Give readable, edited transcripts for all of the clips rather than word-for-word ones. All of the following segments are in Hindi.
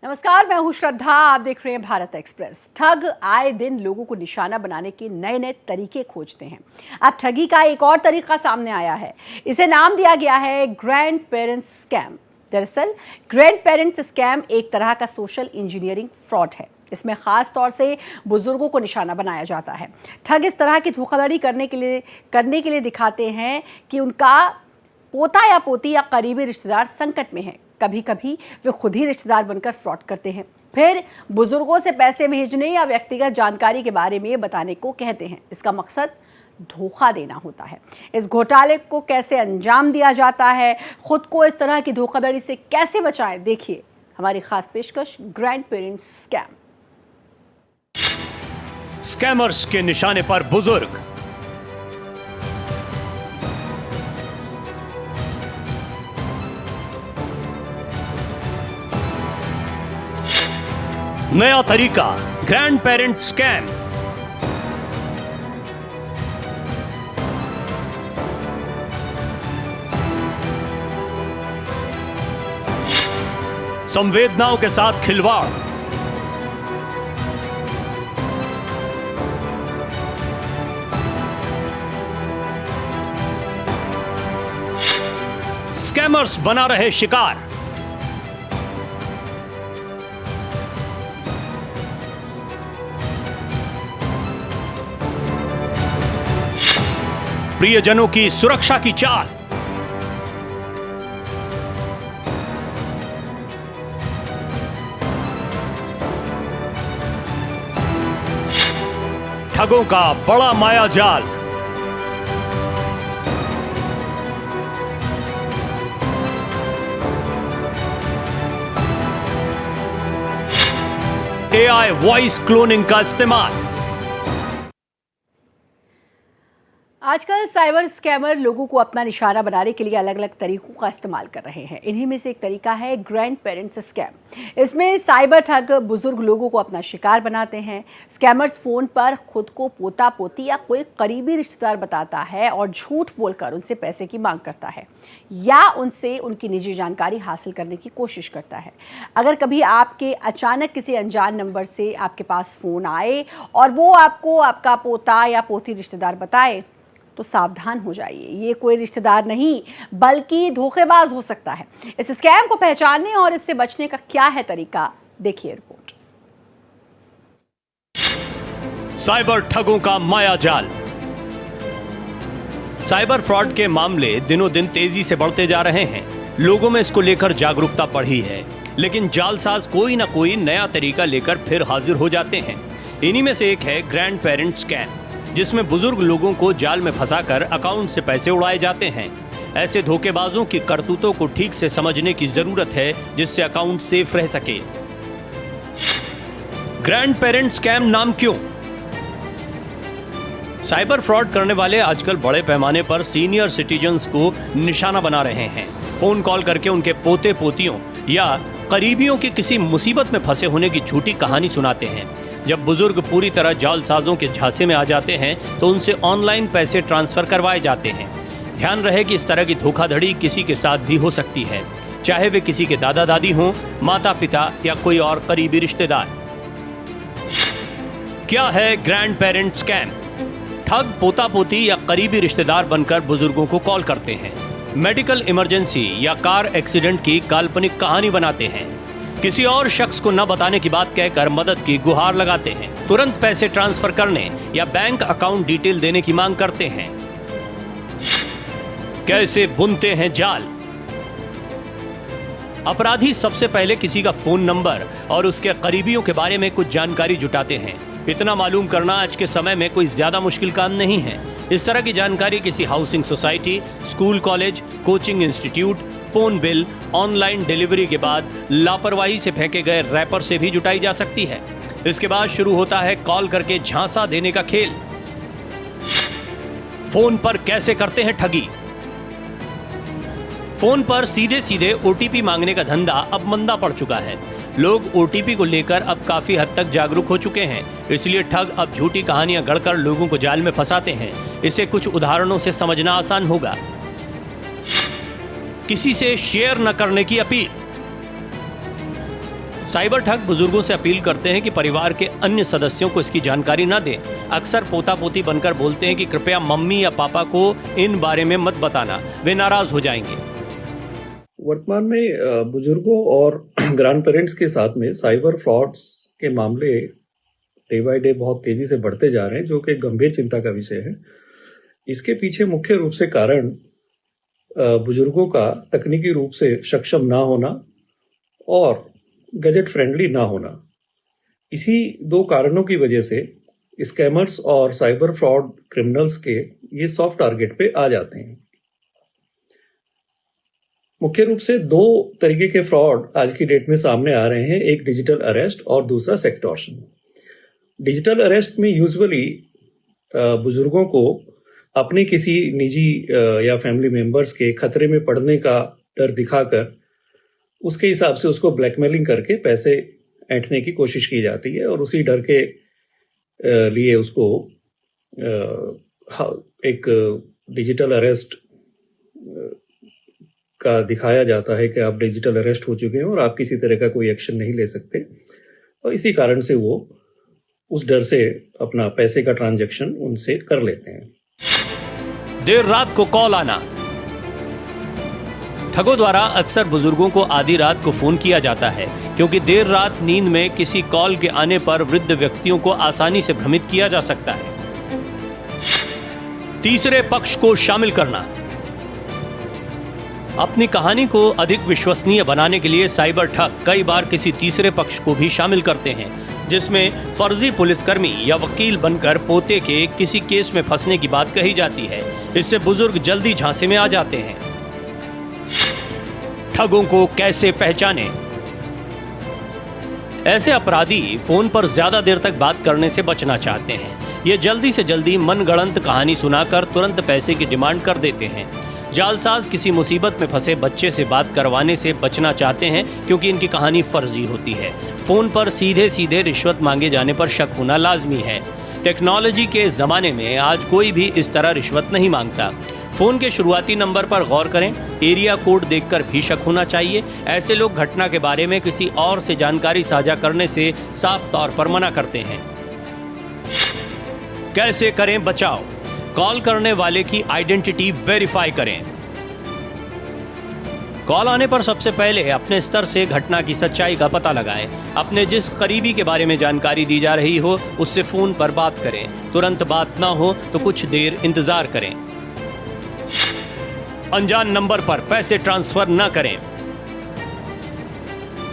नमस्कार, मैं हूं श्रद्धा। आप देख रहे हैं भारत एक्सप्रेस। ठग आए दिन लोगों को निशाना बनाने के नए नए तरीके खोजते हैं। अब ठगी का एक और तरीका सामने आया है। इसे नाम दिया गया है ग्रैंड पेरेंट्स स्कैम। दरअसल ग्रैंड पेरेंट्स स्कैम एक तरह का सोशल इंजीनियरिंग फ्रॉड है। इसमें खास तौर से बुजुर्गों को निशाना बनाया जाता है। ठग इस तरह की धोखाधड़ी करने के लिए दिखाते हैं कि उनका पोता या पोती या करीबी रिश्तेदार संकट में है। कभी कभी वे खुद ही रिश्तेदार बनकर फ्रॉड करते हैं, फिर बुजुर्गों से पैसे भेजने या व्यक्तिगत जानकारी के बारे में बताने को कहते हैं। इसका मकसद धोखा देना होता है। इस घोटाले को कैसे अंजाम दिया जाता है, खुद को इस तरह की धोखाधड़ी से कैसे बचाएं, देखिए हमारी खास पेशकश ग्रैंड पेरेंट्स स्कैम। स्कैमर्स के निशाने पर बुजुर्ग। नया तरीका, ग्रैंड पेरेंट स्कैम। संवेदनाओं के साथ खिलवाड़। स्कैमर्स बना रहे शिकार। प्रियजनों की सुरक्षा की चाल। ठगों का बड़ा माया जाल। एआई वॉइस क्लोनिंग का इस्तेमाल। आजकल साइबर स्कैमर लोगों को अपना निशाना बनाने के लिए अलग अलग तरीकों का इस्तेमाल कर रहे हैं। इन्हीं में से एक तरीका है ग्रैंड पेरेंट्स स्कैम। इसमें साइबर ठग बुजुर्ग लोगों को अपना शिकार बनाते हैं। स्कैमर्स फोन पर खुद को पोता पोती या कोई करीबी रिश्तेदार बताता है और झूठ बोलकर उनसे पैसे की मांग करता है या उनसे उनकी निजी जानकारी हासिल करने की कोशिश करता है। अगर कभी आपके अचानक किसी अनजान नंबर से आपके पास फोन आए और वो आपको आपका पोता या पोती रिश्तेदार बताए तो सावधान हो जाइए। ये कोई रिश्तेदार नहीं बल्कि धोखेबाज हो सकता है। इस स्कैम को पहचानने और इससे बचने का क्या है तरीका, देखिए रिपोर्ट। साइबर ठगों का मायाजाल। साइबर फ्रॉड के मामले दिनों दिन तेजी से बढ़ते जा रहे हैं। लोगों में इसको लेकर जागरूकता बढ़ी है, लेकिन जालसाज कोई ना कोई नया तरीका लेकर फिर हाजिर हो जाते हैं। इन्हीं में से एक है ग्रैंड पेरेंट स्कैम, जिसमें बुजुर्ग लोगों को जाल में फंसाकर अकाउंट से पैसे उड़ाए जाते हैं। ऐसे धोखेबाजों की करतूतों को ठीक से समझने की जरूरत है, जिससे अकाउंट सेफ रह सके। ग्रैंड पेरेंट स्कैम नाम क्यों? साइबर फ्रॉड करने वाले आजकल बड़े पैमाने पर सीनियर सिटीजन्स को निशाना बना रहे हैं। फोन कॉल करके उनके पोते पोतियों या करीबियों की किसी मुसीबत में फंसे होने की झूठी कहानी सुनाते हैं। जब बुजुर्ग पूरी तरह जालसाजों के झांसे में आ जाते हैं तो उनसे ऑनलाइन पैसे ट्रांसफर करवाए जाते हैं। ध्यान रहे कि इस तरह की धोखाधड़ी किसी के साथ भी हो सकती है, चाहे वे किसी के दादा दादी हों, माता पिता या कोई और करीबी रिश्तेदार। क्या है ग्रैंड पेरेंट स्कैम? ठग पोता पोती या करीबी रिश्तेदार बनकर बुजुर्गों को कॉल करते हैं। मेडिकल इमरजेंसी या कार एक्सीडेंट की काल्पनिक कहानी बनाते हैं। किसी और शख्स को न बताने की बात कहकर मदद की गुहार लगाते हैं। तुरंत पैसे ट्रांसफर करने या बैंक अकाउंट डिटेल देने की मांग करते हैं। कैसे बुनते हैं जाल? अपराधी सबसे पहले किसी का फोन नंबर और उसके करीबियों के बारे में कुछ जानकारी जुटाते हैं। इतना मालूम करना आज के समय में कोई ज्यादा मुश्किल काम नहीं है। इस तरह की जानकारी किसी housing society, school, college, coaching institute, phone bill, online delivery के बाद लापरवाही से फेंके गए रैपर से भी जुटाई जा सकती है। इसके बाद शुरू होता है कॉल करके झांसा देने का खेल। फोन पर कैसे करते हैं ठगी? फोन पर सीधे सीधे ओटीपी मांगने का धंधा अब मंदा पड़ चुका है। लोग ओटीपी को लेकर अब काफी हद तक जागरूक हो चुके हैं, इसलिए ठग अब झूठी कहानियां गढ़कर लोगों को जाल में फंसाते हैं। इसे कुछ उदाहरणों से समझना आसान होगा। किसी से शेयर न करने की अपील। साइबर ठग बुजुर्गों से अपील करते हैं कि परिवार के अन्य सदस्यों को इसकी जानकारी न दें। अक्सर पोता पोती बनकर बोलते हैं कि कृपया मम्मी या पापा को इन बारे में मत बताना, वे नाराज हो जाएंगे। वर्तमान में बुजुर्गों और ग्रैंड पेरेंट्स के साथ में साइबर फ्रॉड्स के मामले डे बाय डे बहुत तेजी से बढ़ते जा रहे हैं, जो कि गंभीर चिंता का विषय है। इसके पीछे मुख्य रूप से कारण बुजुर्गों का तकनीकी रूप से सक्षम ना होना और गैजेट फ्रेंडली ना होना। इसी दो कारणों की वजह से स्कैमर्स और साइबर फ्रॉड क्रिमिनल्स के ये सॉफ्ट टारगेट पे आ जाते हैं। मुख्य रूप से दो तरीके के फ्रॉड आज की डेट में सामने आ रहे हैं, एक डिजिटल अरेस्ट और दूसरा सेक्टॉर्शन। डिजिटल अरेस्ट में यूजुअली बुजुर्गों को अपने किसी निजी या फैमिली मेंबर्स के खतरे में पड़ने का डर दिखाकर उसके हिसाब से उसको ब्लैकमेलिंग करके पैसे ऐंठने की कोशिश की जाती है और उसी डर के लिए उसको एक डिजिटल अरेस्ट का दिखाया जाता है कि आप डिजिटल अरेस्ट हो चुके हैं और आप किसी तरह का कोई एक्शन नहीं ले सकते, और इसी कारण से वो उस डर से अपना पैसे का ट्रांजैक्शन उनसे कर लेते हैं। देर रात को कॉल आना। ठगों द्वारा अक्सर बुजुर्गों को आधी रात को फोन किया जाता है, क्योंकि देर रात नींद में किसी कॉल के आने पर वृद्ध व्यक्तियों को आसानी से भ्रमित किया जा सकता है। तीसरे पक्ष को शामिल करना। अपनी कहानी को अधिक विश्वसनीय बनाने के लिए साइबर ठग कई बार किसी तीसरे पक्ष को भी शामिल करते हैं, जिसमें फर्जी पुलिसकर्मी या वकील बनकर पोते के किसी केस में फंसने की बात कही जाती है। इससे बुजुर्ग जल्दी झांसे में आ जाते हैं। ठगों को कैसे पहचानें? ऐसे अपराधी फोन पर ज्यादा देर तक बात करने से बचना चाहते हैं। ये जल्दी से जल्दी मनगढ़ंत कहानी सुनाकर तुरंत पैसे की डिमांड कर देते हैं। जालसाज किसी मुसीबत में फंसे बच्चे से बात करवाने से बचना चाहते हैं, क्योंकि इनकी कहानी फर्जी होती है। फोन पर सीधे सीधे रिश्वत मांगे जाने पर शक होना लाजमी है। टेक्नोलॉजी के जमाने में आज कोई भी इस तरह रिश्वत नहीं मांगता। फोन के शुरुआती नंबर पर गौर करें। एरिया कोड देखकर भी शक होना चाहिए। ऐसे लोग घटना के बारे में किसी और से जानकारी साझा करने से साफ तौर पर मना करते हैं। कैसे करें बचाव? कॉल करने वाले की आइडेंटिटी वेरीफाई करें। कॉल आने पर सबसे पहले अपने स्तर से घटना की सच्चाई का पता लगाएं। अपने जिस करीबी के बारे में जानकारी दी जा रही हो उससे फोन पर बात करें। तुरंत बात ना हो तो कुछ देर इंतजार करें। अनजान नंबर पर पैसे ट्रांसफर न करें।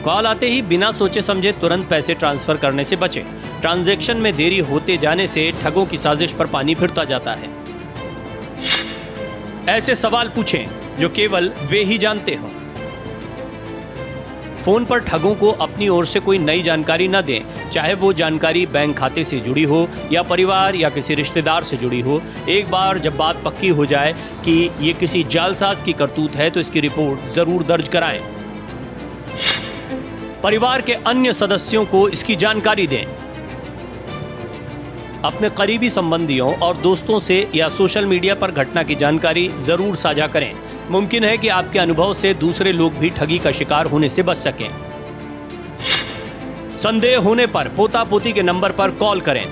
कॉल आते ही बिना सोचे समझे तुरंत पैसे ट्रांसफर करने से बचें। ट्रांजैक्शन में देरी होते जाने से ठगों की साजिश पर पानी फिरता जाता है। ऐसे सवाल पूछें जो केवल वे ही जानते हो। फोन पर ठगों को अपनी ओर से कोई नई जानकारी न दें, चाहे वो जानकारी बैंक खाते से जुड़ी हो या परिवार या किसी रिश्तेदार से जुड़ी हो। एक बार जब बात पक्की हो जाए कि ये किसी जालसाज की करतूत है तो इसकी रिपोर्ट जरूर दर्ज कराएं। परिवार के अन्य सदस्यों को इसकी जानकारी दें। अपने करीबी संबंधियों और दोस्तों से या सोशल मीडिया पर घटना की जानकारी जरूर साझा करें। मुमकिन है कि आपके अनुभव से दूसरे लोग भी ठगी का शिकार होने से बच सकें। संदेह होने पर पोता पोती के नंबर पर कॉल करें।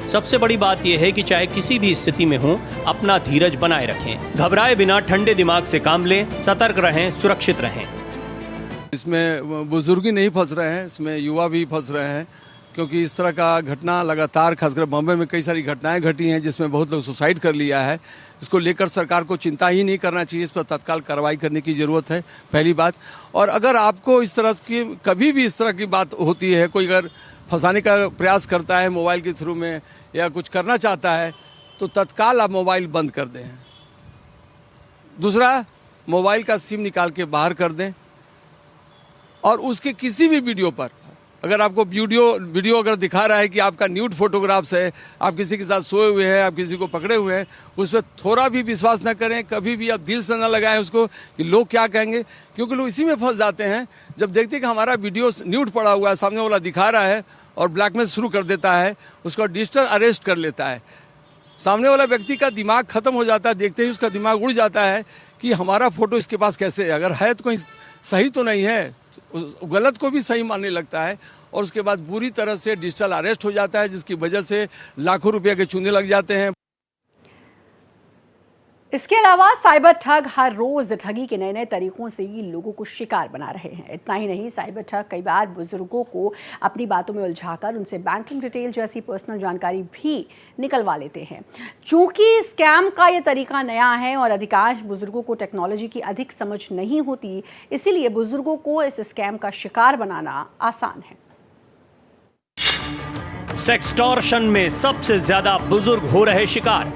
सबसे बड़ी बात यह है कि चाहे किसी भी स्थिति में हो, अपना धीरज बनाए रखें। घबराए बिना ठंडे दिमाग से काम लें, सतर्क रहें, सुरक्षित रहें। इसमें बुजुर्ग ही नहीं फंस रहे हैं, इसमें युवा भी फंस रहे हैं, क्योंकि इस तरह का घटना लगातार, खासकर बॉम्बे में कई सारी घटनाएं घटी हैं जिसमें बहुत लोग सुसाइड कर लिया है। इसको लेकर सरकार को चिंता ही नहीं करना चाहिए, इस पर तत्काल कार्रवाई करने की ज़रूरत है, पहली बात। और अगर आपको इस तरह की कभी भी इस तरह की बात होती है, कोई अगर फंसाने का प्रयास करता है मोबाइल के थ्रू में या कुछ करना चाहता है, तो तत्काल आप मोबाइल बंद कर दें। दूसरा, मोबाइल का सिम निकाल के बाहर कर दें और उसके किसी भी वीडियो पर अगर आपको वीडियो अगर दिखा रहा है कि आपका न्यूड फोटोग्राफ्स है, आप किसी के साथ सोए हुए हैं, आप किसी को पकड़े हुए हैं, उस पर थोड़ा भी विश्वास न करें। कभी भी आप दिल से न लगाएं उसको कि लोग क्या कहेंगे, क्योंकि लोग इसी में फंस जाते हैं। जब देखते हैं कि हमारा वीडियो न्यूड पड़ा हुआ है, सामने वाला दिखा रहा है और ब्लैकमेल शुरू कर देता है, उसका डिजिटल अरेस्ट कर लेता है। सामने वाला व्यक्ति का दिमाग खत्म हो जाता है, देखते ही उसका दिमाग उड़ जाता है कि हमारा फोटो इसके पास कैसे है, अगर है तो कहीं सही तो नहीं है। उस गलत को भी सही मानने लगता है और उसके बाद बुरी तरह से डिजिटल अरेस्ट हो जाता है, जिसकी वजह से लाखों रुपए के चूने लग जाते हैं। इसके अलावा साइबर ठग हर रोज ठगी के नए नए तरीकों से ही लोगों को शिकार बना रहे हैं। इतना ही नहीं, साइबर ठग कई बार बुजुर्गों को अपनी बातों में उलझाकर उनसे बैंकिंग डिटेल जैसी पर्सनल जानकारी भी निकलवा लेते हैं। चूंकि स्कैम का ये तरीका नया है और अधिकांश बुजुर्गों को टेक्नोलॉजी की अधिक समझ नहीं होती, इसीलिए बुजुर्गों को इस स्कैम का शिकार बनाना आसान है। सेक्सटॉर्शन में सबसे ज्यादा बुजुर्ग हो रहे शिकार।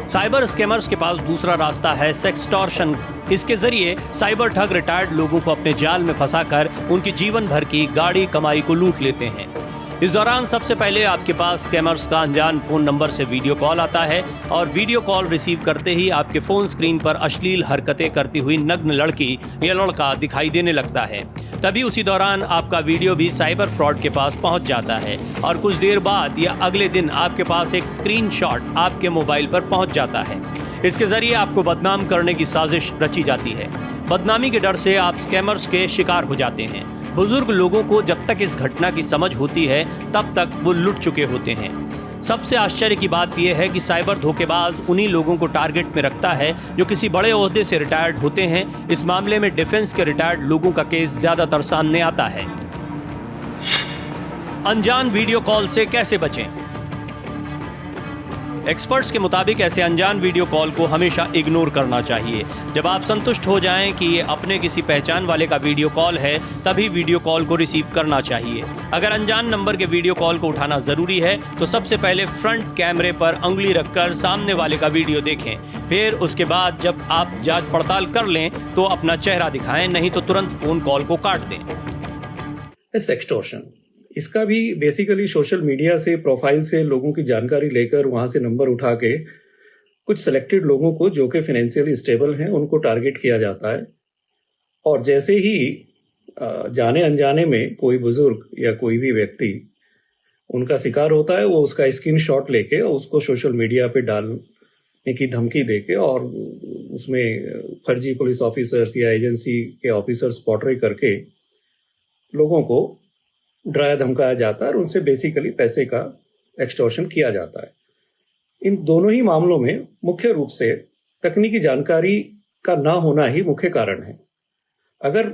साइबर स्कैमर्स के पास दूसरा रास्ता है सेक्सटॉर्शन। इसके जरिए साइबर ठग रिटायर्ड लोगों को अपने जाल में फंसाकर उनकी जीवन भर की गाढ़ी कमाई को लूट लेते हैं। इस दौरान सबसे पहले आपके पास स्कैमर्स का अनजान फोन नंबर से वीडियो कॉल आता है और वीडियो कॉल रिसीव करते ही आपके फोन स्क्रीन पर अश्लील हरकतें करती हुई नग्न लड़की या लड़का दिखाई देने लगता है। तभी उसी दौरान आपका वीडियो भी साइबर फ्रॉड के पास पहुंच जाता है और कुछ देर बाद या अगले दिन आपके पास एक स्क्रीनशॉट आपके मोबाइल पर पहुंच जाता है। इसके जरिए आपको बदनाम करने की साजिश रची जाती है। बदनामी के डर से आप स्कैमर्स के शिकार हो जाते हैं। बुजुर्ग लोगों को जब तक इस घटना की समझ होती है तब तक वो लुट चुके होते हैं। सबसे आश्चर्य की बात यह है कि साइबर धोखेबाज उन्हीं लोगों को टारगेट में रखता है जो किसी बड़े ओहदे से रिटायर्ड होते हैं। इस मामले में डिफेंस के रिटायर्ड लोगों का केस ज्यादातर सामने आता है। अनजान वीडियो कॉल से कैसे बचें? एक्सपर्ट्स के मुताबिक ऐसे अनजान वीडियो कॉल को हमेशा इग्नोर करना चाहिए। जब आप संतुष्ट हो जाएं कि ये अपने किसी पहचान वाले का वीडियो कॉल है, तभी वीडियो कॉल को रिसीव करना चाहिए। अगर अनजान नंबर के वीडियो कॉल को उठाना जरूरी है तो सबसे पहले फ्रंट कैमरे पर उंगली रखकर सामने वाले का वीडियो देखें। फिर उसके बाद जब आप जांच पड़ताल कर लें तो अपना चेहरा दिखाएं, नहीं तो तुरंत फोन कॉल को काट दें। सेक्सटॉर्शन, इसका भी बेसिकली सोशल मीडिया से प्रोफाइल से लोगों की जानकारी लेकर वहां से नंबर उठा के कुछ सिलेक्टेड लोगों को जो कि फाइनेंशियली स्टेबल हैं उनको टारगेट किया जाता है। और जैसे ही जाने अनजाने में कोई बुजुर्ग या कोई भी व्यक्ति उनका शिकार होता है, वो उसका स्क्रीनशॉट लेके उसको सोशल मीडिया पे डालने की धमकी देके और उसमें फर्जी पुलिस ऑफिसर्स या एजेंसी के ऑफिसर्स पोर्ट्रे करके लोगों को डराया धमकाया जाता है और उनसे बेसिकली पैसे का एक्सटॉर्शन किया जाता है। इन दोनों ही मामलों में मुख्य रूप से तकनीकी जानकारी का ना होना ही मुख्य कारण है। अगर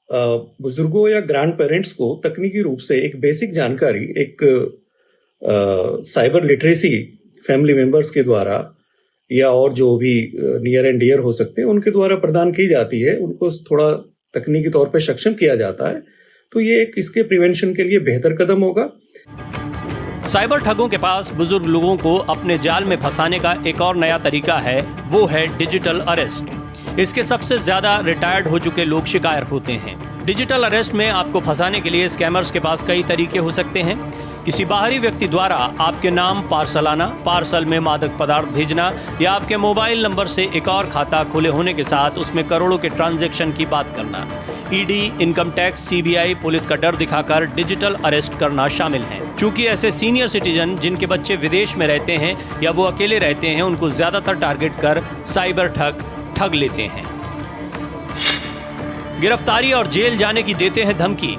बुजुर्गों या ग्रैंड पेरेंट्स को तकनीकी रूप से एक बेसिक जानकारी, एक साइबर लिटरेसी फैमिली मेंबर्स के द्वारा या और जो भी नियर एंड डियर हो सकते हैं उनके द्वारा प्रदान की जाती है, उनको थोड़ा तकनीकी तौर पर सक्षम किया जाता है, तो ये एक इसके प्रिवेंशन के लिए बेहतर कदम होगा। साइबर ठगों के पास बुजुर्ग लोगों को अपने जाल में फंसाने का एक और नया तरीका है, वो है डिजिटल अरेस्ट। इसके सबसे ज्यादा रिटायर्ड हो चुके लोग शिकार होते हैं। डिजिटल अरेस्ट में आपको फंसाने के लिए स्कैमर्स के पास कई तरीके हो सकते हैं। किसी बाहरी व्यक्ति द्वारा आपके नाम पार्सल आना, पार्सल में मादक पदार्थ भेजना या आपके मोबाइल नंबर से एक और खाता खुले होने के साथ उसमें करोड़ों के ट्रांजैक्शन की बात करना। ED, income tax, CBI, police का डर दिखाकर डिजिटल अरेस्ट करना शामिल है। चूंकि ऐसे सीनियर सिटीजन जिनके बच्चे विदेश में रहते हैं या वो अकेले रहते हैं, उनको ज्यादातर टारगेट कर साइबर ठग लेते हैं। गिरफ्तारी और जेल जाने की देते हैं धमकी।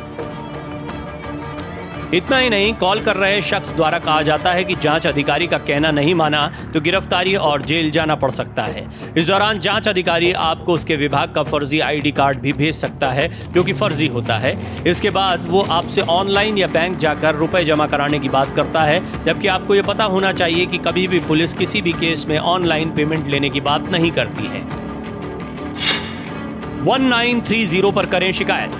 इतना ही नहीं, कॉल कर रहे शख्स द्वारा कहा जाता है कि जांच अधिकारी का कहना नहीं माना तो गिरफ्तारी और जेल जाना पड़ सकता है। इस दौरान जांच अधिकारी आपको उसके विभाग का फर्जी आईडी कार्ड भी भेज सकता है जो कि फर्जी होता है। इसके बाद वो आपसे ऑनलाइन या बैंक जाकर रुपए जमा कराने की बात करता है, जबकि आपको ये पता होना चाहिए कि कभी भी पुलिस किसी भी केस में ऑनलाइन पेमेंट लेने की बात नहीं करती है। 1930 पर करें शिकायत।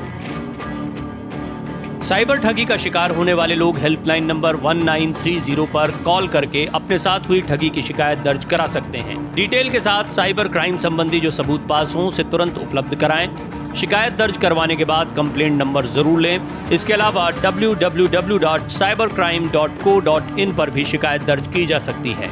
साइबर ठगी का शिकार होने वाले लोग हेल्पलाइन नंबर 1930 पर कॉल करके अपने साथ हुई ठगी की शिकायत दर्ज करा सकते हैं। डिटेल के साथ साइबर क्राइम संबंधी जो सबूत पास हों उसे तुरंत उपलब्ध कराएं। शिकायत दर्ज करवाने के बाद कंप्लेंट नंबर जरूर लें। इसके अलावा www.cybercrime.co.in पर भी शिकायत दर्ज की जा सकती है।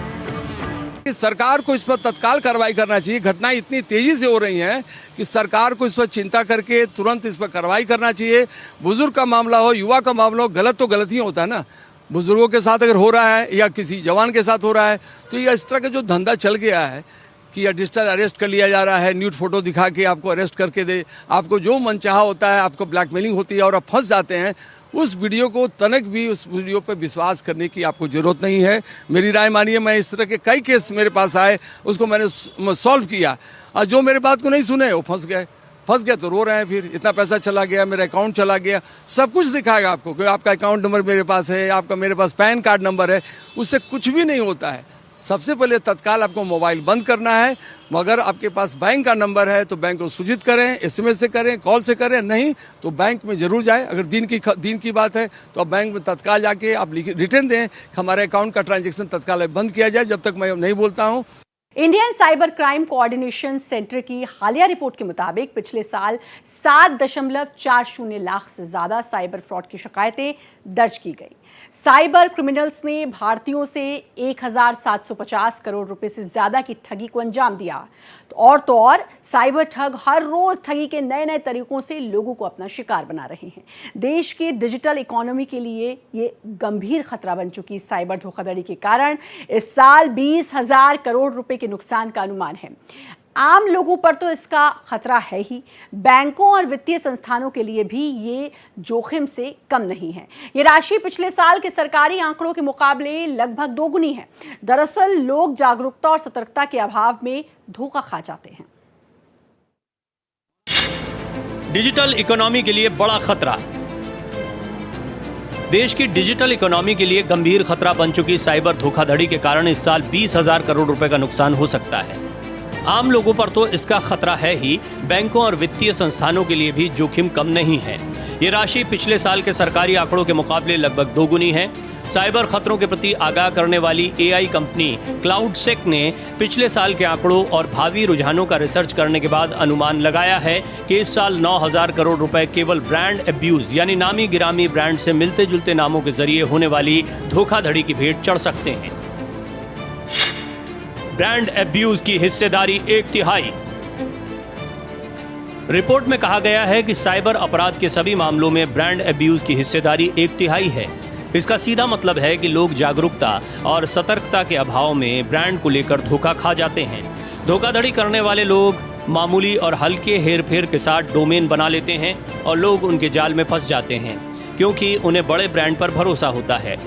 सरकार को इस पर तत्काल कार्रवाई करना चाहिए। घटनाएं इतनी तेजी से हो रही हैं कि सरकार को इस पर चिंता करके तुरंत इस पर कार्रवाई करना चाहिए। बुजुर्ग का मामला हो, युवा का मामला हो, गलत तो गलत ही होता है ना। बुजुर्गों के साथ अगर हो रहा है या किसी जवान के साथ हो रहा है तो ये इस तरह का जो धंधा चल गया है कि डिजिटल अरेस्ट कर लिया जा रहा है, न्यूड फोटो दिखा के आपको अरेस्ट करके दे, आपको जो मनचाहा होता है, आपको ब्लैकमेलिंग होती है और आप फंस जाते हैं। उस वीडियो को तनक भी उस वीडियो पर विश्वास करने की आपको जरूरत नहीं है। मेरी राय मानिए, मैं इस तरह के कई केस मेरे पास आए, उसको मैंने सॉल्व किया और जो मेरे बात को नहीं सुने वो फंस गए तो रो रहे हैं। फिर इतना पैसा चला गया, मेरा अकाउंट चला गया, सब कुछ दिखाएगा आपको कि आपका अकाउंट नंबर मेरे पास है, आपका मेरे पास पैन कार्ड नंबर है, उससे कुछ भी नहीं होता है। सबसे पहले तत्काल आपको मोबाइल बंद करना है। मगर आपके पास बैंक का नंबर है तो बैंक को सूचित करें, एसएमएस से करें, कॉल से करें, नहीं तो बैंक में जरूर जाए। अगर दिन की बात है तो आप बैंक में तत्काल जाके आप रिटर्न दें, हमारे अकाउंट का ट्रांजैक्शन तत्काल बंद किया जाए जब तक मैं नहीं बोलता हूँ। Indian cyber crime coordination centre की हालिया रिपोर्ट के मुताबिक पिछले साल 7.40 लाख से ज्यादा साइबर फ्रॉड की शिकायतें दर्ज की गई। साइबर क्रिमिनल्स ने भारतीयों से 1,750 करोड़ रुपए से ज्यादा की ठगी को अंजाम दिया। तो और साइबर ठग हर रोज ठगी के नए नए तरीकों से लोगों को अपना शिकार बना रहे हैं। देश की डिजिटल इकोनॉमी के लिए ये गंभीर खतरा बन चुकी साइबर धोखाधड़ी के कारण इस साल 20,000 करोड़ रुपए के नुकसान का अनुमान है। आम लोगों पर तो इसका खतरा है ही, बैंकों और वित्तीय संस्थानों के लिए भी ये जोखिम से कम नहीं है। ये राशि पिछले साल के सरकारी आंकड़ों के मुकाबले लगभग दोगुनी है। दरअसल लोग जागरूकता और सतर्कता के अभाव में धोखा खा जाते हैं। डिजिटल इकोनॉमी के लिए बड़ा खतरा। देश की डिजिटल इकोनॉमी के लिए गंभीर खतरा बन चुकी साइबर धोखाधड़ी के कारण इस साल 20,000 करोड़ रुपए का नुकसान हो सकता है। आम लोगों पर तो इसका खतरा है ही, बैंकों और वित्तीय संस्थानों के लिए भी जोखिम कम नहीं है। ये राशि पिछले साल के सरकारी आंकड़ों के मुकाबले लगभग दोगुनी है। साइबर खतरों के प्रति आगाह करने वाली एआई कंपनी क्लाउडसेक ने पिछले साल के आंकड़ों और भावी रुझानों का रिसर्च करने के बाद अनुमान लगाया है कि इस साल 9,000 करोड़ रुपए केवल ब्रांड अब्यूज यानी नामी गिरामी ब्रांड से मिलते जुलते नामों के जरिए होने वाली धोखाधड़ी की भेंट चढ़ सकते हैं। ब्रांड अब्यूज की हिस्सेदारी 1/3। रिपोर्ट में कहा गया है कि साइबर अपराध के सभी मामलों में ब्रांड अब्यूज की हिस्सेदारी 1/3 है। इसका सीधा मतलब है कि लोग जागरूकता और सतर्कता के अभाव में ब्रांड को लेकर धोखा खा जाते हैं। धोखाधड़ी करने वाले लोग मामूली और हल्के हेरफेर के साथ डोमेन बना लेते हैं और लोग उनके जाल में फंस जाते हैं क्योंकि उन्हें बड़े ब्रांड पर भरोसा होता है।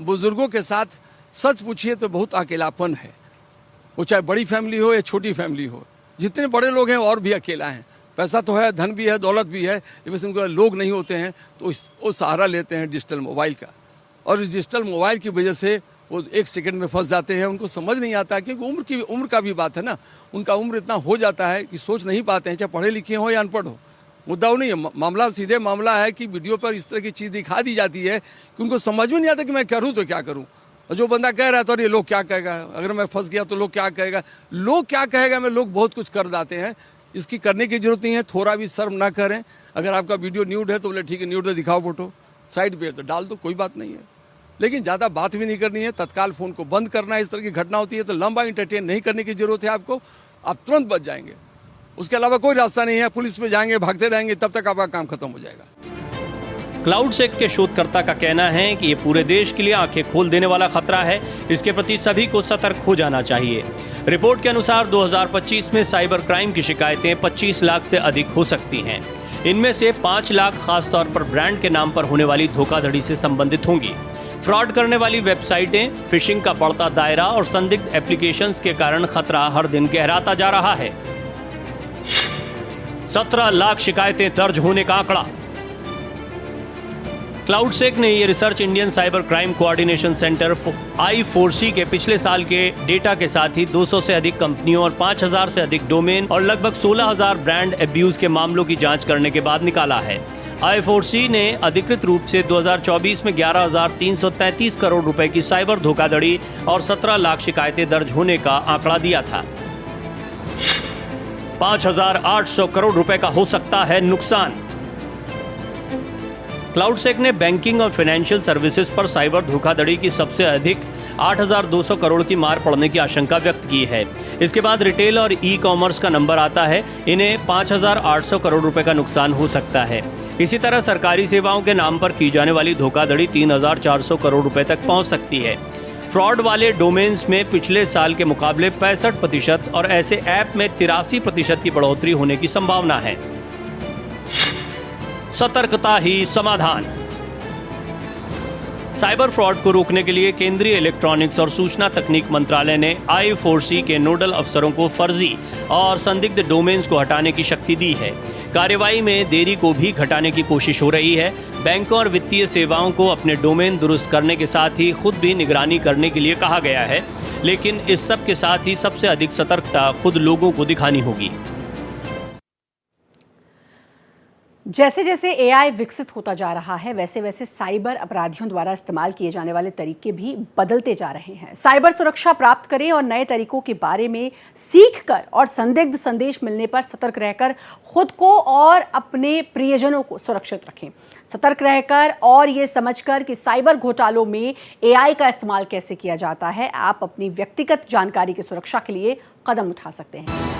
बुजुर्गों के साथ सच पूछिए तो बहुत अकेलापन है, वो चाहे बड़ी फैमिली हो या छोटी फैमिली हो। जितने बड़े लोग हैं और भी अकेला हैं। पैसा तो है, धन भी है, दौलत भी है, लेकिन उनको लोग नहीं होते हैं तो वो सहारा लेते हैं डिजिटल मोबाइल का। और इस डिजिटल मोबाइल की वजह से वो एक सेकंड में फंस जाते हैं। उनको समझ नहीं आता क्योंकि उम्र का भी बात है ना, उनका उम्र इतना हो जाता है कि सोच नहीं पाते हैं, चाहे पढ़े लिखे हो या अनपढ़ हो। मुद्दा वो नहीं है, मामला सीधे मामला है कि वीडियो पर इस तरह की चीज़ दिखा दी जाती है कि उनको समझ में नहीं आता कि मैं करूँ तो क्या करूँ। और जो बंदा कह रहा है तो अरे लोग क्या कहेगा, अगर मैं फंस गया तो लोग क्या कहेगा, लोग क्या कहेगा में लोग बहुत कुछ कर जाते हैं। इसकी करने की जरूरत नहीं है, थोड़ा भी शर्म ना करें। अगर आपका वीडियो न्यूड है तो बोले ठीक है न्यूड है, दिखाओ फोटो, साइड पे तो डाल दो, कोई बात नहीं है। लेकिन ज़्यादा बात भी नहीं करनी है, तत्काल फ़ोन को बंद करना है। इस तरह की घटना होती है तो लंबा इंटरटेन नहीं करने की जरूरत है आपको, आप तुरंत बच जाएंगे। उसके अलावा कोई रास्ता नहीं है, पुलिस में जाएंगे, भागते रहेंगे, तब तक आपका काम खत्म हो जाएगा। क्लाउडसेक के शोधकर्ता का कहना है कि ये पूरे देश के लिए आंखें खोल देने वाला खतरा है। इसके प्रति सभी को सतर्क हो जाना चाहिए। रिपोर्ट के अनुसार 2025 में साइबर क्राइम की शिकायतें 25 लाख से अधिक हो सकती हैं। इनमें से 5 लाख खासतौर पर ब्रांड के नाम पर होने वाली धोखाधड़ी से संबंधित होंगी। फ्रॉड करने वाली वेबसाइटें, फिशिंग का बढ़ता दायरा और संदिग्ध एप्लीकेशंस के कारण खतरा हर दिन गहराता जा रहा है। 17 लाख शिकायतें दर्ज होने का आंकड़ा। क्लाउडसेक ने ये research Indian cyber crime coordination centre I4C के पिछले साल के डेटा के साथ ही 200 से अधिक कंपनियों और 5,000 से अधिक डोमेन और लगभग 16,000 ब्रांड अब्यूज के मामलों की जांच करने के बाद निकाला है। I4C ने अधिकृत रूप से 2024 में 11,333 करोड़ रुपए की साइबर धोखाधड़ी और 17 लाख शिकायतें दर्ज होने का आंकड़ा दिया था। 5,800 करोड़ रुपए का हो सकता है नुकसान। क्लाउडसेक ने बैंकिंग और फाइनेंशियल सर्विसेज पर साइबर धोखाधड़ी की सबसे अधिक 8,200 करोड़ की मार पड़ने की आशंका व्यक्त की है। इसके बाद रिटेल और ई कॉमर्स का नंबर आता है। इन्हें 5,800 करोड़ रुपए का नुकसान हो सकता है। इसी तरह सरकारी सेवाओं के नाम पर की जाने वाली धोखाधड़ी 3,400 करोड़ रुपए तक पहुंच सकती है। फ्रॉड वाले डोमेन्स में पिछले साल के मुकाबले 65% और ऐसे ऐप में 83% की बढ़ोतरी होने की संभावना है। सतर्कता ही समाधान। साइबर फ्रॉड को रोकने के लिए केंद्रीय इलेक्ट्रॉनिक्स और सूचना तकनीक मंत्रालय ने I4C के नोडल अफसरों को फर्जी और संदिग्ध डोमेन्स को हटाने की शक्ति दी है। कार्रवाई में देरी को भी घटाने की कोशिश हो रही है। बैंकों और वित्तीय सेवाओं को अपने डोमेन दुरुस्त करने के साथ ही खुद भी निगरानी करने के लिए कहा गया है, लेकिन इस सब के साथ ही सबसे अधिक सतर्कता खुद लोगों को दिखानी होगी। जैसे जैसे AI विकसित होता जा रहा है, वैसे वैसे साइबर अपराधियों द्वारा इस्तेमाल किए जाने वाले तरीके भी बदलते जा रहे हैं। साइबर सुरक्षा प्राप्त करें और नए तरीकों के बारे में सीखकर और संदिग्ध संदेश मिलने पर सतर्क रहकर खुद को और अपने प्रियजनों को सुरक्षित रखें। सतर्क रहकर और ये समझकर कि साइबर घोटालों में AI का इस्तेमाल कैसे किया जाता है, आप अपनी व्यक्तिगत जानकारी की सुरक्षा के लिए कदम उठा सकते हैं।